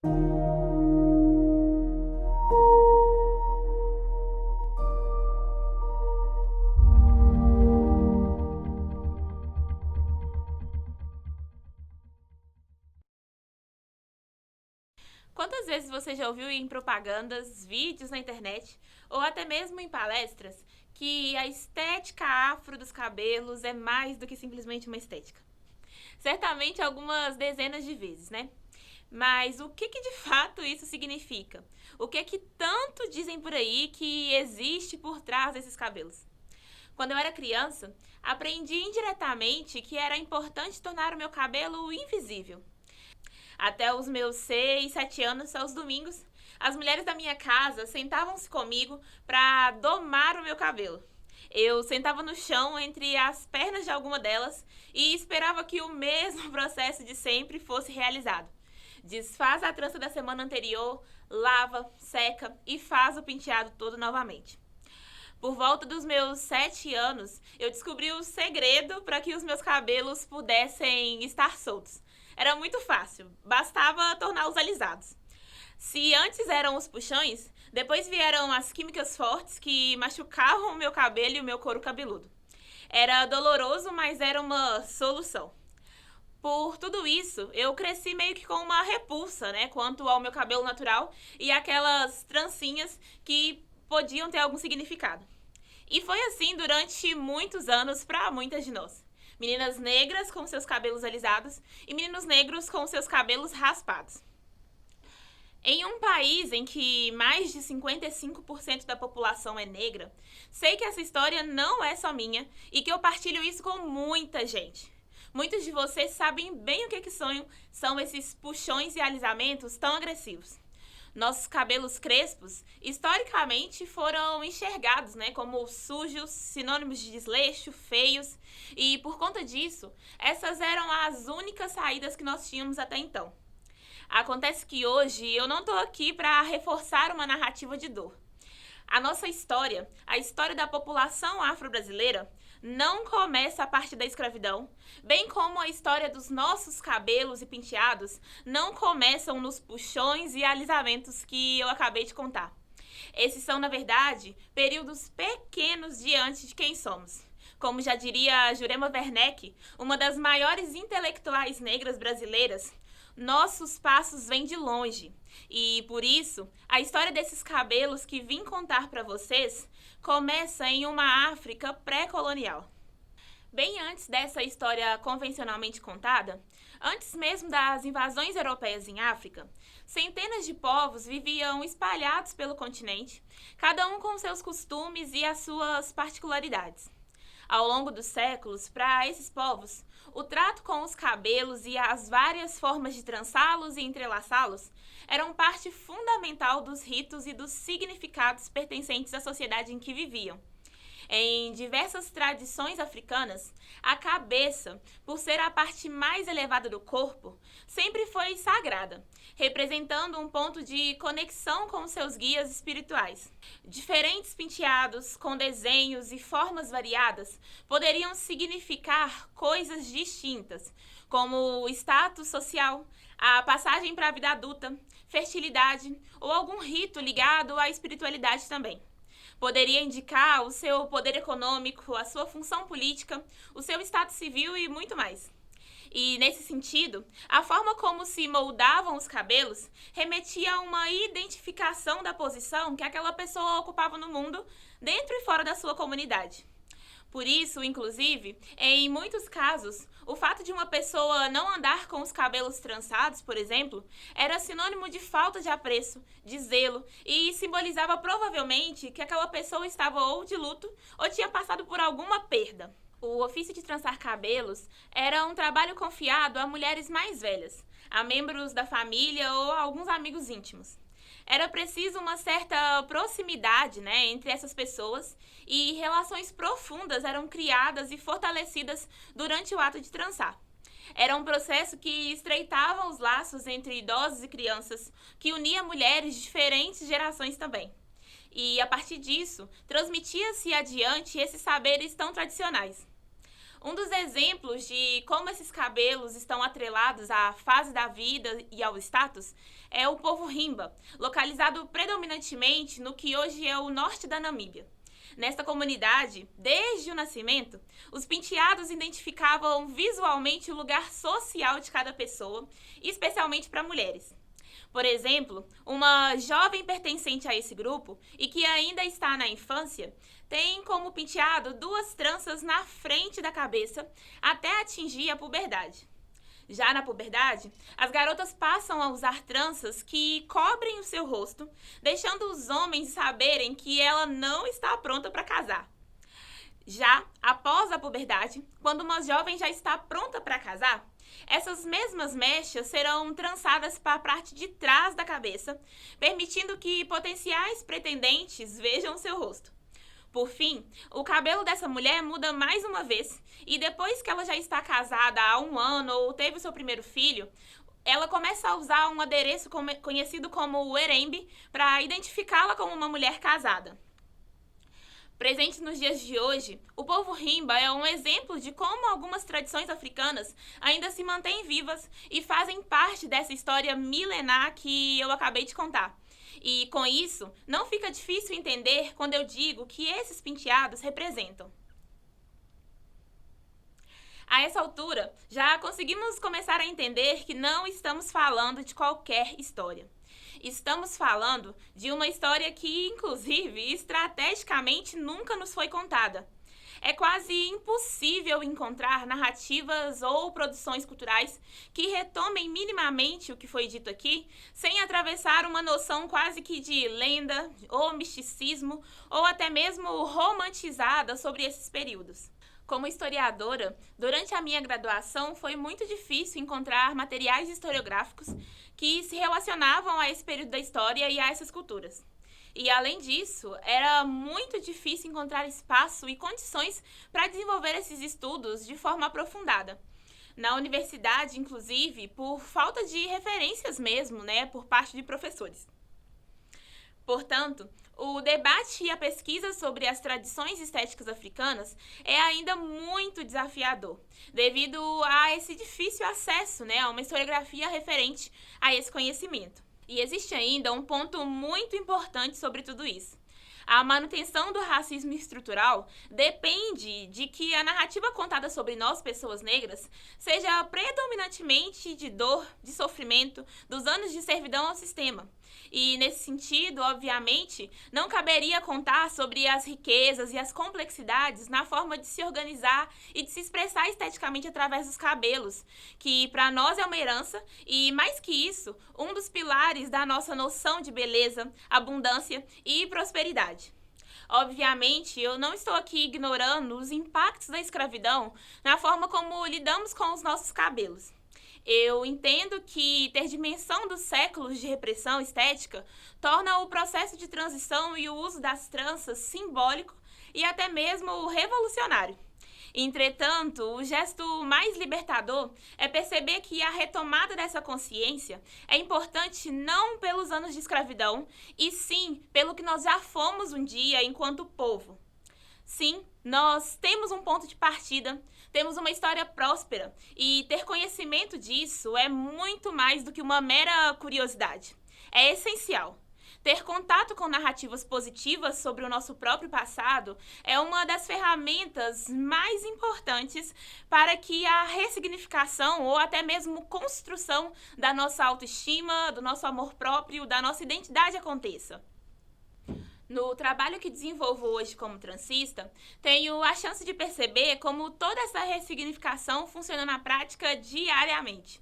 Quantas vezes você já ouviu em propagandas, vídeos na internet ou até mesmo em palestras que a estética afro dos cabelos é mais do que simplesmente uma estética? Certamente algumas dezenas de vezes, né? Mas o que de fato isso significa? O que tanto dizem por aí que existe por trás desses cabelos? Quando eu era criança, aprendi indiretamente que era importante tornar o meu cabelo invisível. Até os meus 6, 7 anos, aos domingos, as mulheres da minha casa sentavam-se comigo para domar o meu cabelo. Eu sentava no chão entre as pernas de alguma delas e esperava que o mesmo processo de sempre fosse realizado. Desfaz a trança da semana anterior, lava, seca e faz o penteado todo novamente. Por volta dos meus 7 anos, eu descobri o segredo para que os meus cabelos pudessem estar soltos. Era muito fácil, bastava torná-los alisados. Se antes eram os puxões, depois vieram as químicas fortes que machucavam o meu cabelo e o meu couro cabeludo. Era doloroso, mas era uma solução. Por tudo isso, eu cresci meio que com uma repulsa, né, quanto ao meu cabelo natural e aquelas trancinhas que podiam ter algum significado. E foi assim durante muitos anos para muitas de nós. Meninas negras com seus cabelos alisados e meninos negros com seus cabelos raspados. Em um país em que mais de 55% da população é negra, sei que essa história não é só minha e que eu partilho isso com muita gente. Muitos de vocês sabem bem o que são esses puxões e alisamentos tão agressivos. Nossos cabelos crespos, historicamente, foram enxergados, né, como sujos, sinônimos de desleixo, feios, e por conta disso, essas eram as únicas saídas que nós tínhamos até então. Acontece que hoje eu não estou aqui para reforçar uma narrativa de dor. A nossa história, a história da população afro-brasileira, não começa a partir da escravidão, bem como a história dos nossos cabelos e penteados não começam nos puxões e alisamentos que eu acabei de contar. Esses são, na verdade, períodos pequenos diante de quem somos. Como já diria Jurema Werneck, uma das maiores intelectuais negras brasileiras, nossos passos vêm de longe. E, por isso, a história desses cabelos que vim contar para vocês começa em uma África pré-colonial. Bem antes dessa história convencionalmente contada, antes mesmo das invasões europeias em África, centenas de povos viviam espalhados pelo continente, cada um com seus costumes e as suas particularidades. Ao longo dos séculos, para esses povos, o trato com os cabelos e as várias formas de trançá-los e entrelaçá-los eram parte fundamental dos ritos e dos significados pertencentes à sociedade em que viviam. Em diversas tradições africanas, a cabeça, por ser a parte mais elevada do corpo, sempre foi sagrada, representando um ponto de conexão com seus guias espirituais. Diferentes penteados, com desenhos e formas variadas, poderiam significar coisas distintas, como o status social, a passagem para a vida adulta, fertilidade ou algum rito ligado à espiritualidade também. Poderia indicar o seu poder econômico, a sua função política, o seu estado civil e muito mais. E, nesse sentido, a forma como se moldavam os cabelos remetia a uma identificação da posição que aquela pessoa ocupava no mundo, dentro e fora da sua comunidade. Por isso, inclusive, em muitos casos, o fato de uma pessoa não andar com os cabelos trançados, por exemplo, era sinônimo de falta de apreço, de zelo e simbolizava provavelmente que aquela pessoa estava ou de luto ou tinha passado por alguma perda. O ofício de trançar cabelos era um trabalho confiado a mulheres mais velhas, a membros da família ou a alguns amigos íntimos. Era preciso uma certa proximidade, né, entre essas pessoas e relações profundas eram criadas e fortalecidas durante o ato de trançar. Era um processo que estreitava os laços entre idosos e crianças, que unia mulheres de diferentes gerações também. E, a partir disso, transmitia-se adiante esses saberes tão tradicionais. Um dos exemplos de como esses cabelos estão atrelados à fase da vida e ao status é o povo Himba, localizado predominantemente no que hoje é o norte da Namíbia. Nesta comunidade, desde o nascimento, os penteados identificavam visualmente o lugar social de cada pessoa, especialmente para mulheres. Por exemplo, uma jovem pertencente a esse grupo e que ainda está na infância tem como penteado 2 tranças na frente da cabeça até atingir a puberdade. Já na puberdade, as garotas passam a usar tranças que cobrem o seu rosto, deixando os homens saberem que ela não está pronta para casar. Já após a puberdade, quando uma jovem já está pronta para casar, essas mesmas mechas serão trançadas para a parte de trás da cabeça, permitindo que potenciais pretendentes vejam seu rosto. Por fim, o cabelo dessa mulher muda mais uma vez e depois que ela já está casada há 1 ano ou teve o seu primeiro filho, ela começa a usar um adereço conhecido como o erembe para identificá-la como uma mulher casada. Presente nos dias de hoje, o povo Himba é um exemplo de como algumas tradições africanas ainda se mantêm vivas e fazem parte dessa história milenar que eu acabei de contar. E com isso, não fica difícil entender quando eu digo que esses penteados representam. A essa altura, já conseguimos começar a entender que não estamos falando de qualquer história. Estamos falando de uma história que, inclusive, estrategicamente nunca nos foi contada. É quase impossível encontrar narrativas ou produções culturais que retomem minimamente o que foi dito aqui, sem atravessar uma noção quase que de lenda, ou misticismo, ou até mesmo romantizada sobre esses períodos. Como historiadora, durante a minha graduação foi muito difícil encontrar materiais historiográficos que se relacionavam a esse período da história e a essas culturas. E, além disso, era muito difícil encontrar espaço e condições para desenvolver esses estudos de forma aprofundada. Na universidade, inclusive, por falta de referências mesmo, por parte de professores. Portanto, o debate e a pesquisa sobre as tradições estéticas africanas é ainda muito desafiador, devido a esse difícil acesso a uma historiografia referente a esse conhecimento. E existe ainda um ponto muito importante sobre tudo isso. A manutenção do racismo estrutural depende de que a narrativa contada sobre nós, pessoas negras, seja predominantemente de dor, de sofrimento, dos anos de servidão ao sistema. E, nesse sentido, obviamente, não caberia contar sobre as riquezas e as complexidades na forma de se organizar e de se expressar esteticamente através dos cabelos, que para nós é uma herança e, mais que isso, um dos pilares da nossa noção de beleza, abundância e prosperidade. Obviamente, eu não estou aqui ignorando os impactos da escravidão na forma como lidamos com os nossos cabelos. Eu entendo que ter dimensão dos séculos de repressão estética torna o processo de transição e o uso das tranças simbólico e até mesmo revolucionário. Entretanto, o gesto mais libertador é perceber que a retomada dessa consciência é importante não pelos anos de escravidão, e sim pelo que nós já fomos um dia enquanto povo. Sim, nós temos um ponto de partida, temos uma história próspera, e ter conhecimento disso é muito mais do que uma mera curiosidade. É essencial. Ter contato com narrativas positivas sobre o nosso próprio passado é uma das ferramentas mais importantes para que a ressignificação ou até mesmo construção da nossa autoestima, do nosso amor próprio, da nossa identidade aconteça. No trabalho que desenvolvo hoje como transista, tenho a chance de perceber como toda essa ressignificação funciona na prática diariamente.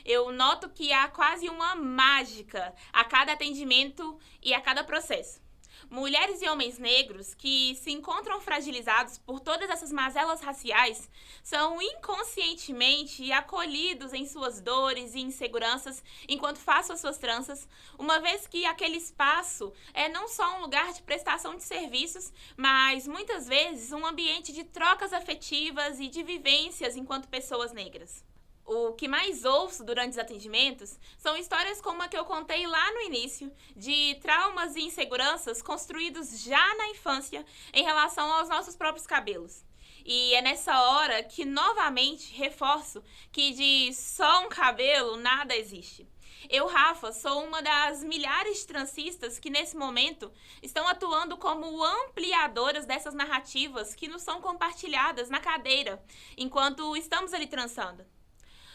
Eu noto que há quase uma mágica a cada atendimento e a cada processo. Mulheres e homens negros que se encontram fragilizados por todas essas mazelas raciais são inconscientemente acolhidos em suas dores e inseguranças enquanto façam as suas tranças, uma vez que aquele espaço é não só um lugar de prestação de serviços, mas muitas vezes um ambiente de trocas afetivas e de vivências enquanto pessoas negras. O que mais ouço durante os atendimentos são histórias como a que eu contei lá no início, de traumas e inseguranças construídos já na infância em relação aos nossos próprios cabelos. E é nessa hora que novamente reforço que de só um cabelo nada existe. Eu, Rafa, sou uma das milhares de transistas que nesse momento estão atuando como ampliadoras dessas narrativas que nos são compartilhadas na cadeira, enquanto estamos ali transando.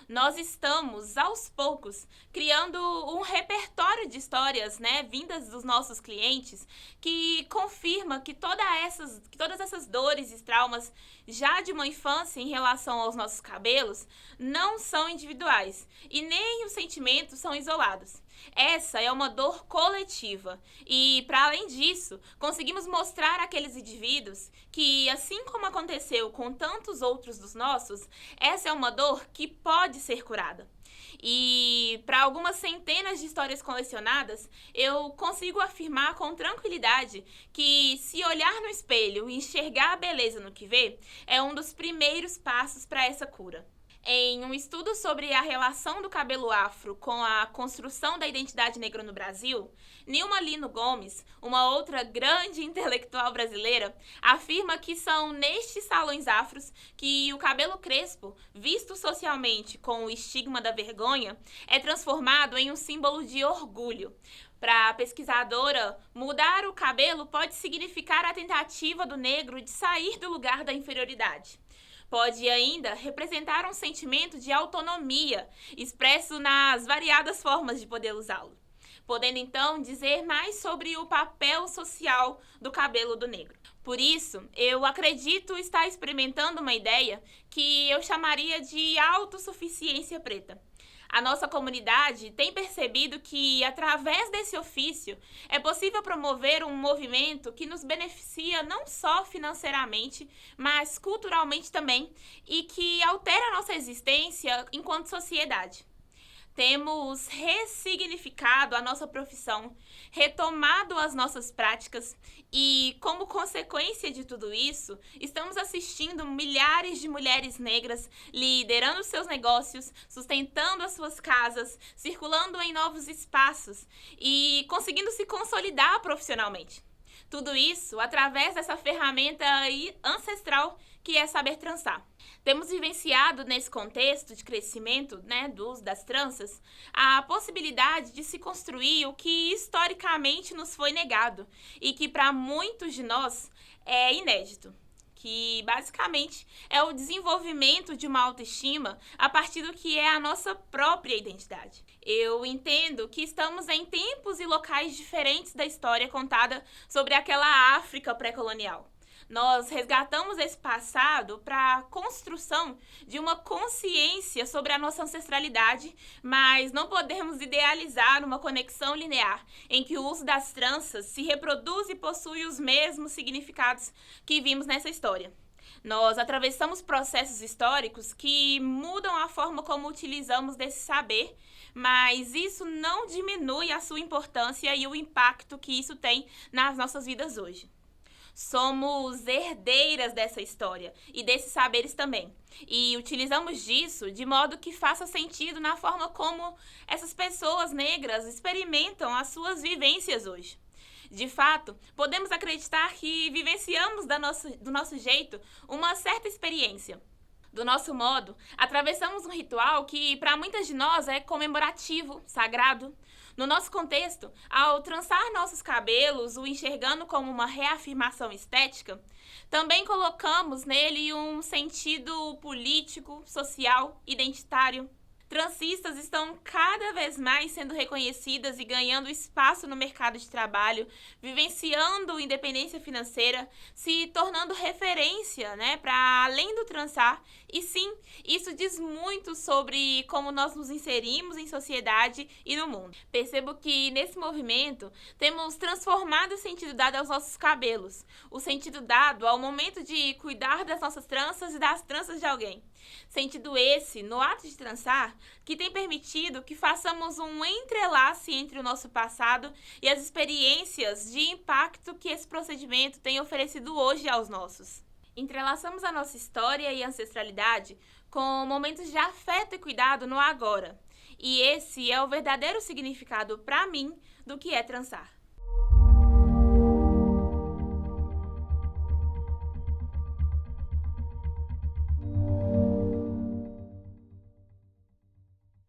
Nós estamos, aos poucos, criando um repertório de histórias, né, vindas dos nossos clientes, que confirma que todas essas dores e traumas já de uma infância em relação aos nossos cabelos não são individuais e nem os sentimentos são isolados. Essa é uma dor coletiva e, para além disso, conseguimos mostrar àqueles indivíduos que, assim como aconteceu com tantos outros dos nossos, essa é uma dor que pode ser curada. E para algumas centenas de histórias colecionadas, eu consigo afirmar com tranquilidade que se olhar no espelho e enxergar a beleza no que vê é um dos primeiros passos para essa cura. Em um estudo sobre a relação do cabelo afro com a construção da identidade negra no Brasil, Nilma Lino Gomes, uma outra grande intelectual brasileira, afirma que são nestes salões afros que o cabelo crespo, visto socialmente com o estigma da vergonha, é transformado em um símbolo de orgulho. Para a pesquisadora, mudar o cabelo pode significar a tentativa do negro de sair do lugar da inferioridade. Pode ainda representar um sentimento de autonomia, expresso nas variadas formas de poder usá-lo, podendo então dizer mais sobre o papel social do cabelo do negro. Por isso, eu acredito estar experimentando uma ideia que eu chamaria de autossuficiência preta. A nossa comunidade tem percebido que, através desse ofício, é possível promover um movimento que nos beneficia não só financeiramente, mas culturalmente também, e que altera a nossa existência enquanto sociedade. Temos ressignificado a nossa profissão, retomado as nossas práticas e, como consequência de tudo isso, estamos assistindo milhares de mulheres negras liderando seus negócios, sustentando as suas casas, circulando em novos espaços e conseguindo se consolidar profissionalmente. Tudo isso através dessa ferramenta ancestral que é saber trançar. Temos vivenciado nesse contexto de crescimento, né, do uso das tranças, a possibilidade de se construir o que historicamente nos foi negado e que para muitos de nós é inédito, que basicamente é o desenvolvimento de uma autoestima a partir do que é a nossa própria identidade. Eu entendo que estamos em tempos e locais diferentes da história contada sobre aquela África pré-colonial. Nós resgatamos esse passado para a construção de uma consciência sobre a nossa ancestralidade, mas não podemos idealizar uma conexão linear em que o uso das tranças se reproduz e possui os mesmos significados que vimos nessa história. Nós atravessamos processos históricos que mudam a forma como utilizamos desse saber, mas isso não diminui a sua importância e o impacto que isso tem nas nossas vidas hoje. Somos herdeiras dessa história e desses saberes também. E utilizamos disso de modo que faça sentido na forma como essas pessoas negras experimentam as suas vivências hoje. De fato, podemos acreditar que vivenciamos do nosso jeito uma certa experiência. Do nosso modo, atravessamos um ritual que para muitas de nós é comemorativo, sagrado. No nosso contexto, ao trançar nossos cabelos, o enxergando como uma reafirmação estética, também colocamos nele um sentido político, social, identitário. Transistas estão cada vez mais sendo reconhecidas e ganhando espaço no mercado de trabalho, vivenciando independência financeira, se tornando referência, né, para além do trançar. E sim, isso diz muito sobre como nós nos inserimos em sociedade e no mundo. Percebo que nesse movimento temos transformado o sentido dado aos nossos cabelos, o sentido dado ao momento de cuidar das nossas tranças e das tranças de alguém. Sentido esse, no ato de trançar, que tem permitido que façamos um entrelace entre o nosso passado e as experiências de impacto que esse procedimento tem oferecido hoje aos nossos. Entrelaçamos a nossa história e ancestralidade com momentos de afeto e cuidado no agora. E esse é o verdadeiro significado para mim do que é trançar.